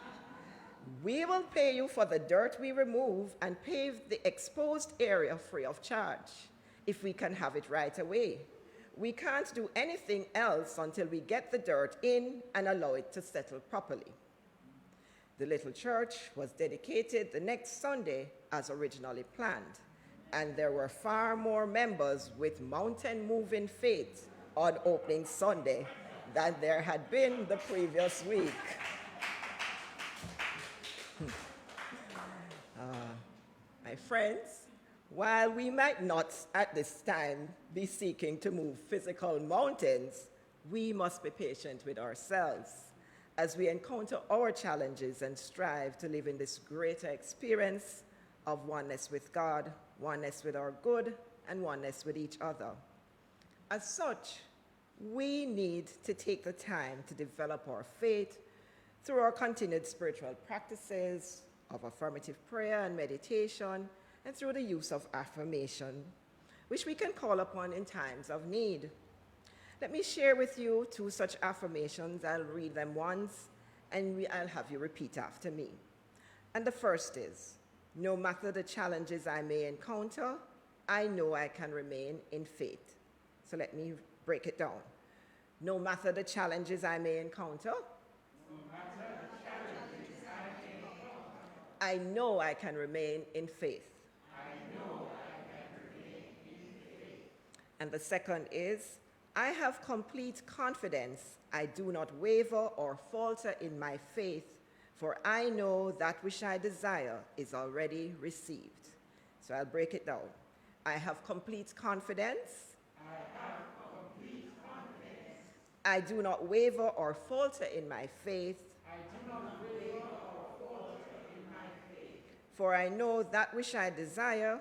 We will pay you for the dirt we remove and pave the exposed area free of charge, if we can have it right away. We can't do anything else until we get the dirt in and allow it to settle properly." The little church was dedicated the next Sunday as originally planned, and there were far more members with mountain-moving faith on opening Sunday than there had been the previous week. My friends, While we might not at this time be seeking to move physical mountains, we must be patient with ourselves as we encounter our challenges and strive to live in this greater experience of oneness with God, oneness with our good, and oneness with each other. As such, we need to take the time to develop our faith through our continued spiritual practices of affirmative prayer and meditation, and through the use of affirmation, which we can call upon in times of need. Let me share with you 2 such affirmations. I'll read them once, and I'll have you repeat after me. And the first is, no matter the challenges I may encounter, I know I can remain in faith. So let me break it down. No matter the challenges I may encounter, I know I can remain in faith. And the second is, I have complete confidence. I do not waver or falter in my faith, for I know that which I desire is already received. So I'll break it down. I have complete confidence. I do not waver or falter in my faith. For I know that which I desire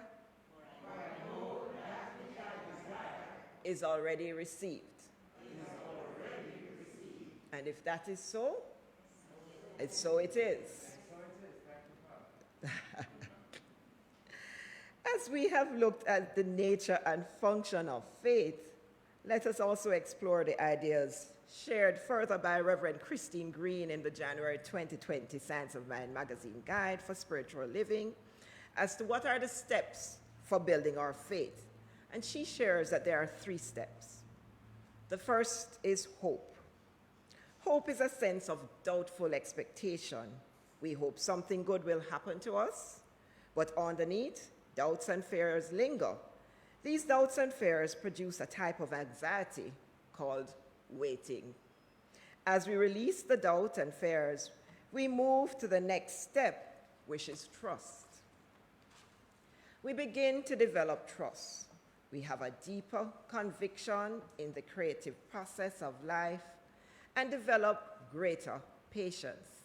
is already received. And if that is so, it's so it is. As we have looked at the nature and function of faith, let us also explore the ideas shared further by Reverend Christine Green in the January 2020 Science of Mind magazine guide for spiritual living as to what are the steps for building our faith. And she shares that there are 3 steps. The first is hope. Hope is a sense of doubtful expectation. We hope something good will happen to us, but underneath, doubts and fears linger. These doubts and fears produce a type of anxiety called waiting. As we release the doubt and fears, we move to the next step, which is trust. We begin to develop trust. We have a deeper conviction in the creative process of life and develop greater patience.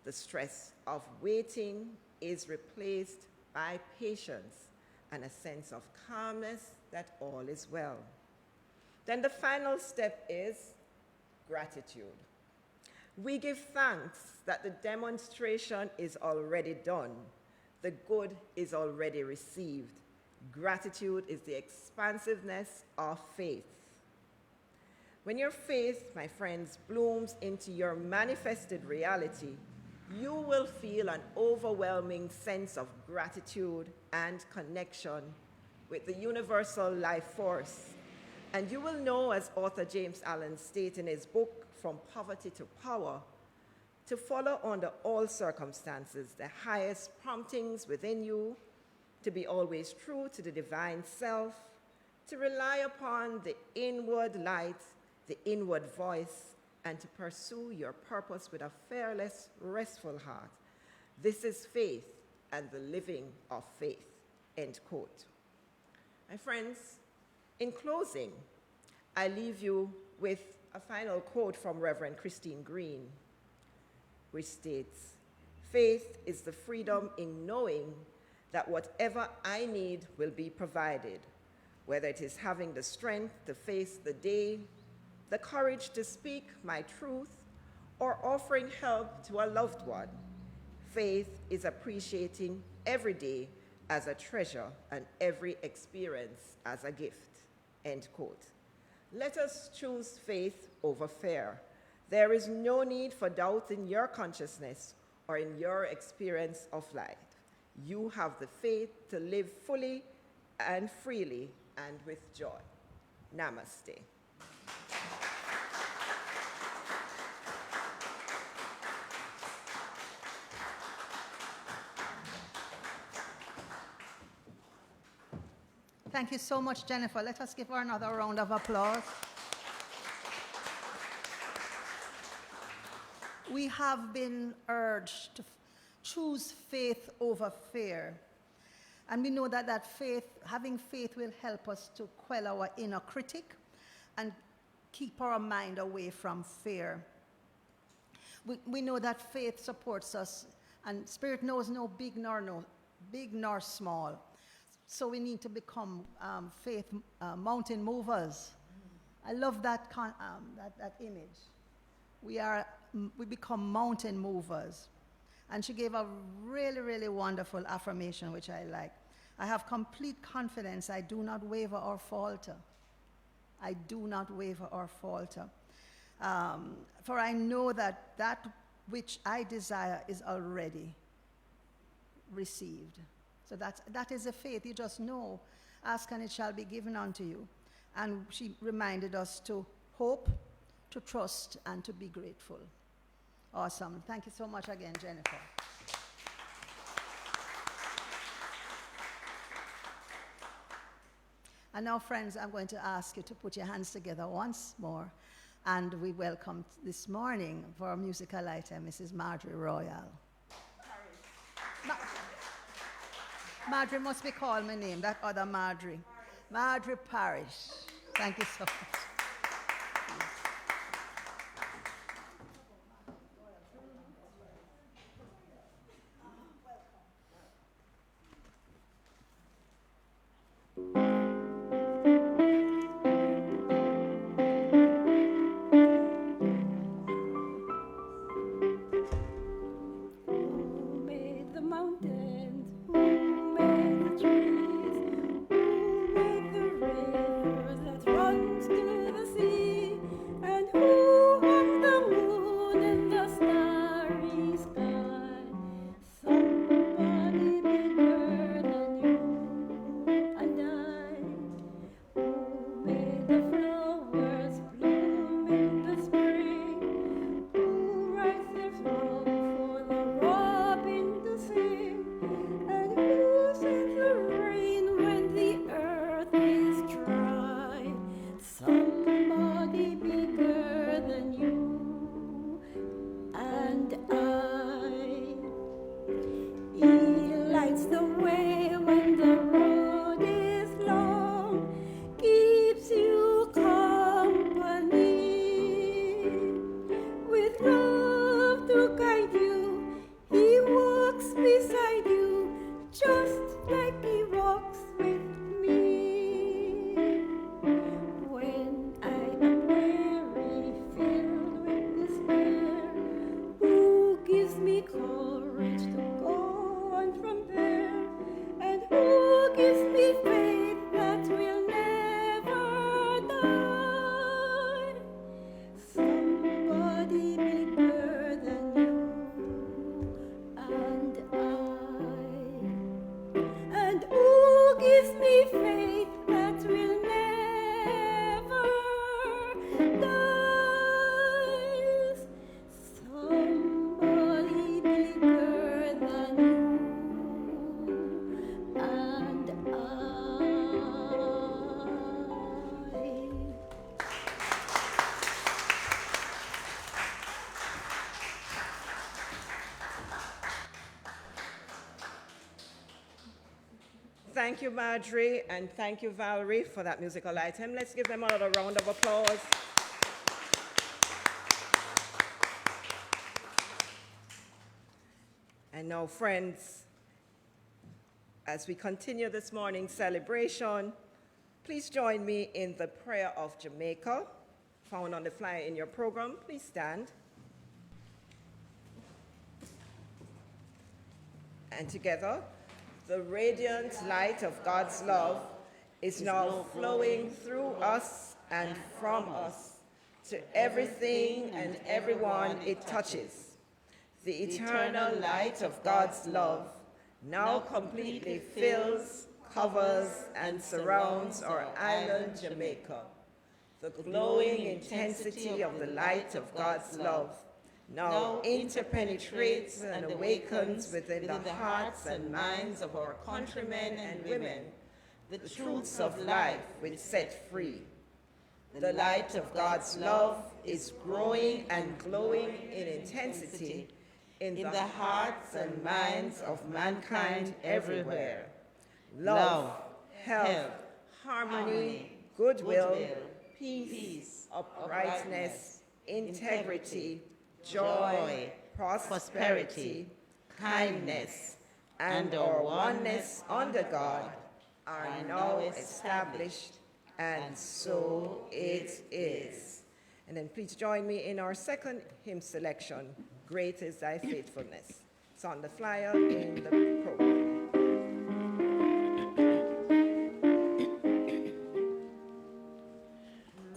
The stress of waiting is replaced by patience and a sense of calmness that all is well. Then the final step is gratitude. We give thanks that the demonstration is already done. The good is already received. Gratitude is the expansiveness of faith. When your faith, my friends, blooms into your manifested reality, you will feel an overwhelming sense of gratitude and connection with the universal life force. And you will know, as author James Allen states in his book, From Poverty to Power, to follow under all circumstances the highest promptings within you, to be always true to the divine self, to rely upon the inward light, the inward voice, and to pursue your purpose with a fearless, restful heart. This is faith and the living of faith, end quote. My friends, in closing, I leave you with a final quote from Reverend Christine Green, which states, "Faith is the freedom in knowing that whatever I need will be provided, whether it is having the strength to face the day, the courage to speak my truth, or offering help to a loved one. Faith is appreciating every day as a treasure and every experience as a gift," end quote. Let us choose faith over fear. There is no need for doubt in your consciousness or in your experience of life. You have the faith to live fully and freely and with joy. Namaste. Thank you so much, Jennifer. Let us give her another round of applause. We have been urged to choose faith over fear. And we know that having faith will help us to quell our inner critic and keep our mind away from fear. We know that faith supports us, and Spirit knows no big nor small. So we need to become faith mountain movers. I love that image. We become mountain movers. And she gave a really, really wonderful affirmation, which I like. I have complete confidence. I do not waver or falter. I do not waver or falter. For I know that which I desire is already received. So that is a faith. You just know. Ask and it shall be given unto you. And she reminded us to hope, to trust, and to be grateful. Awesome. Thank you so much again, Jennifer. And now, friends, I'm going to ask you to put your hands together once more. And we welcome this morning for our musical item, Mrs. Marjorie Royal. Marjorie must be called my name, that other Marjorie. Marjorie Parrish. Thank you so much. Thank you, Marjorie, and thank you, Valerie, for that musical item. Let's give them another round of applause. And now, friends, as we continue this morning's celebration, please join me in the Prayer of Jamaica, found on the flyer in your program. Please stand. And together, the radiant light of God's love is now flowing through us and from us to everything and everyone it touches. The eternal light of God's love now completely fills, covers, and surrounds our island, Jamaica. The glowing intensity of the light of God's love now interpenetrates and awakens within the hearts and minds of our countrymen and women the truths of life which set free. The light of God's love is growing and glowing in intensity in the hearts and minds of mankind everywhere. love, health, harmony, goodwill, peace, uprightness, integrity, joy, prosperity, kindness, and our oneness under God are now established, and so it is. And then please join me in our second hymn selection, Great is Thy Faithfulness. It's on the flyer in the program.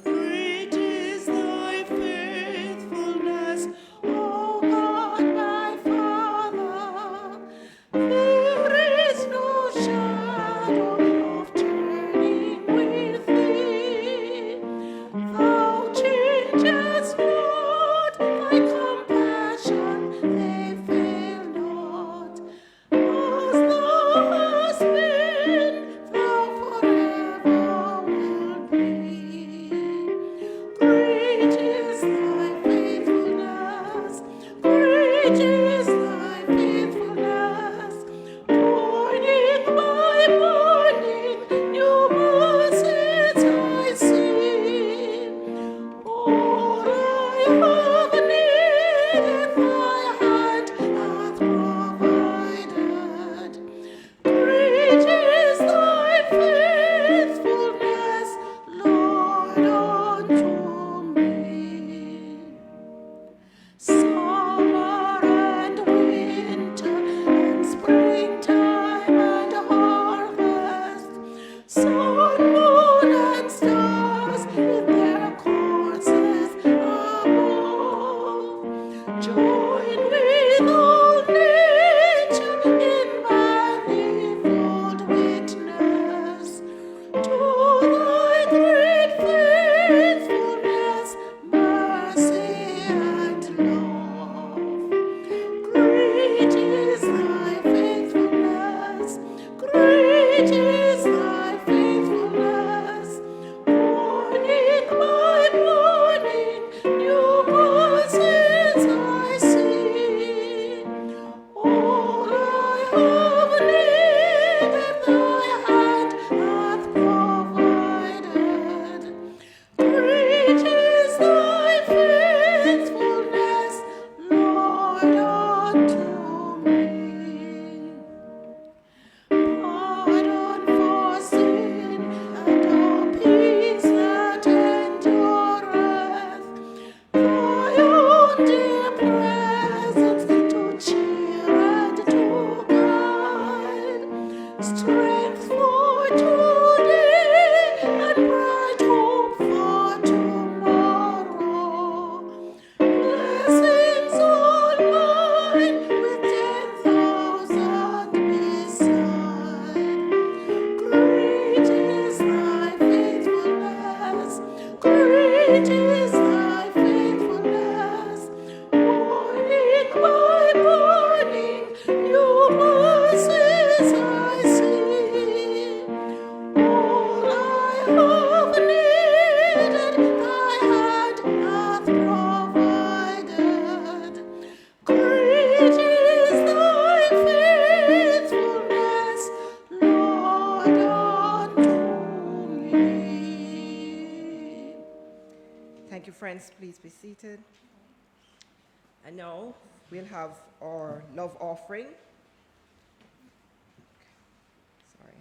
Great is thy faithfulness, O God, my Father. There is no shadow of turning with thee. Thou changest not, thy compassion, they fail not. As thou hast been, thou forever wilt be. Great is thy faithfulness, great is thy faithfulness. Morning by morning, new mercies I see. All I have needed, thy hand hath provided. Great is thy faithfulness, Lord, unto me. Summer and winter and springtime and harvest, sun, moon, and stars in their courses above, join with all nature in manifold witness to thy great faithfulness, mercy, and love. Great is thy faithfulness, great is thy faithfulness. Morning by morning, new mercies I see. All I have needed, thy hand hath provided. Great is thy faithfulness, Lord, unto me. Pardon for sin and a peace that endureth, thy own dear presence to cheer and to guide, strength for today and bright hope for tomorrow. Blessings all mine with 10,000 beside. Great is thy faithfulness, great is thy faithfulness. Morning by morning, new mercies I see. All I have needed, thy hand hath provided. Great is thy faithfulness, Lord, unto me. Thank you, friends. Please be seated. And now we'll have our love offering. Sorry.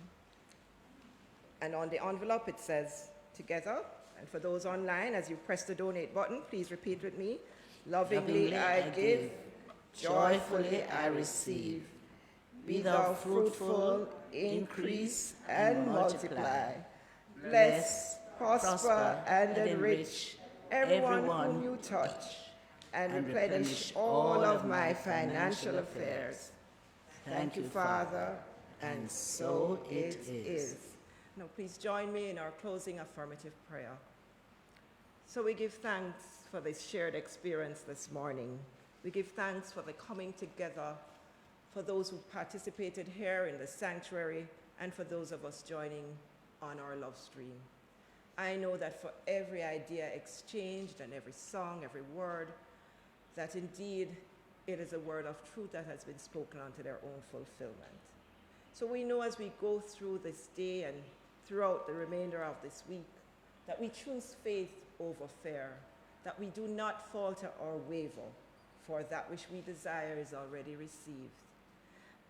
And on the envelope it says together. And for those online, as you press the donate button, please repeat with me. Lovingly I give, joyfully I receive. Be thou fruitful, increase, and multiply. Bless, prosper, and enrich everyone whom you touch, and replenish all of my financial affairs. Thank you, Father, and so it is. Now, please join me in our closing affirmative prayer. So we give thanks for this shared experience this morning. We give thanks for the coming together, for those who participated here in the sanctuary, and for those of us joining on our love stream. I know that for every idea exchanged and every song, every word, that indeed it is a word of truth that has been spoken unto their own fulfillment. So we know as we go through this day and throughout the remainder of this week that we choose faith over fear, that we do not falter or waver, for that which we desire is already received.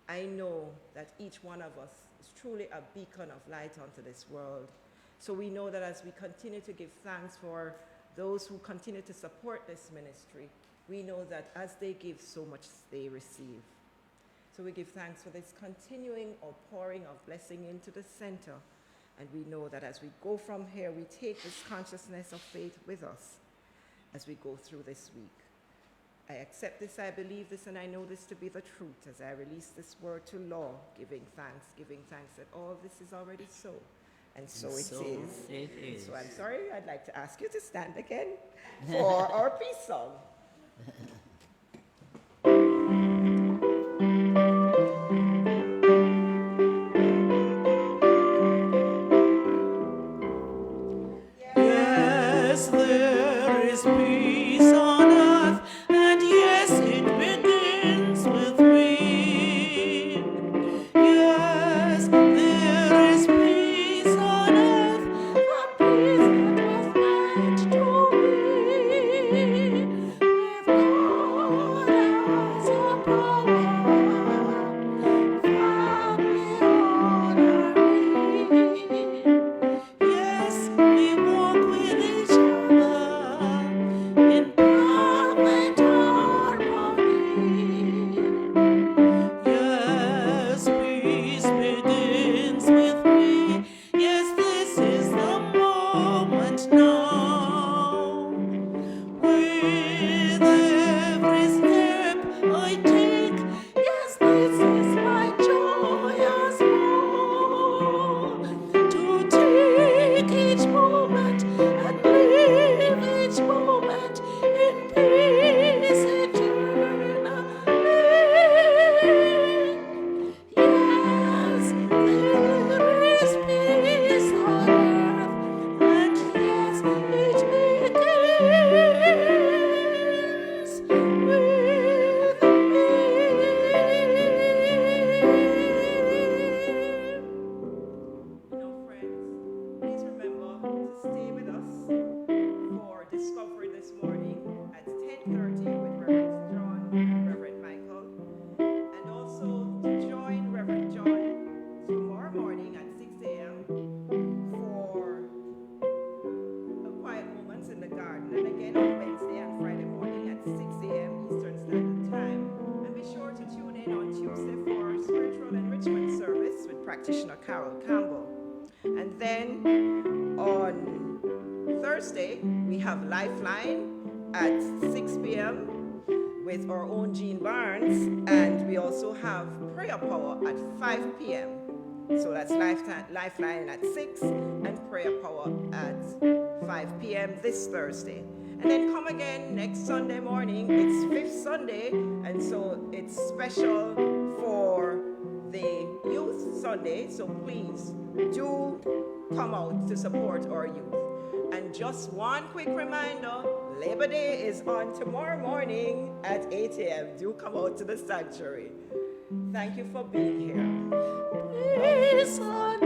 I know that each one of us is truly a beacon of light unto this world. So we know that as we continue to give thanks for those who continue to support this ministry, we know that as they give, so much they receive. So we give thanks for this continuing outpouring of blessing into the center. And we know that as we go from here, we take this consciousness of faith with us as we go through this week. I accept this, I believe this, and I know this to be the truth as I release this word to law, giving thanks that all of this is already so. And so it is. It is. So I'm sorry, I'd like to ask you to stand again for our peace song. Yes, there is peace on earth, and yes, it begins with me. Yes, there is peace on earth, a peace that was meant to be. With God as our power, family honoring. Yes, we walk with each other in perfect harmony. Yes, peace begins with me. Yes, this is the moment now. With every step I take, yes, this is my joyous moment. To take each moment and live each moment in peace eternally. Yes, there is peace on earth, and yes, it begins with me. Friends, please remember to stay with us for Discovery this morning at 10:30 with Reverend John and Reverend Michael, and also to join Reverend John tomorrow morning at 6 a.m. for quiet moments in the garden, and again on Wednesday and Friday morning at 6 a.m. Eastern Standard Time. And be sure to tune in on Tuesday for our spiritual enrichment service with practitioner Carol Campbell. And then on Thursday, we have Lifeline at 6 p.m. with our own Jean Barnes, and we also have Prayer Power at 5 p.m. So that's Lifeline at 6 and Prayer Power at 5 p.m. this Thursday. And then come again next Sunday morning. It's Fifth Sunday, and so it's special for the Youth Sunday. So please do come out to support our youth. And just one quick reminder, Labor Day is on tomorrow morning at 8 a.m. Do come out to the sanctuary. Thank you for being here. Peace on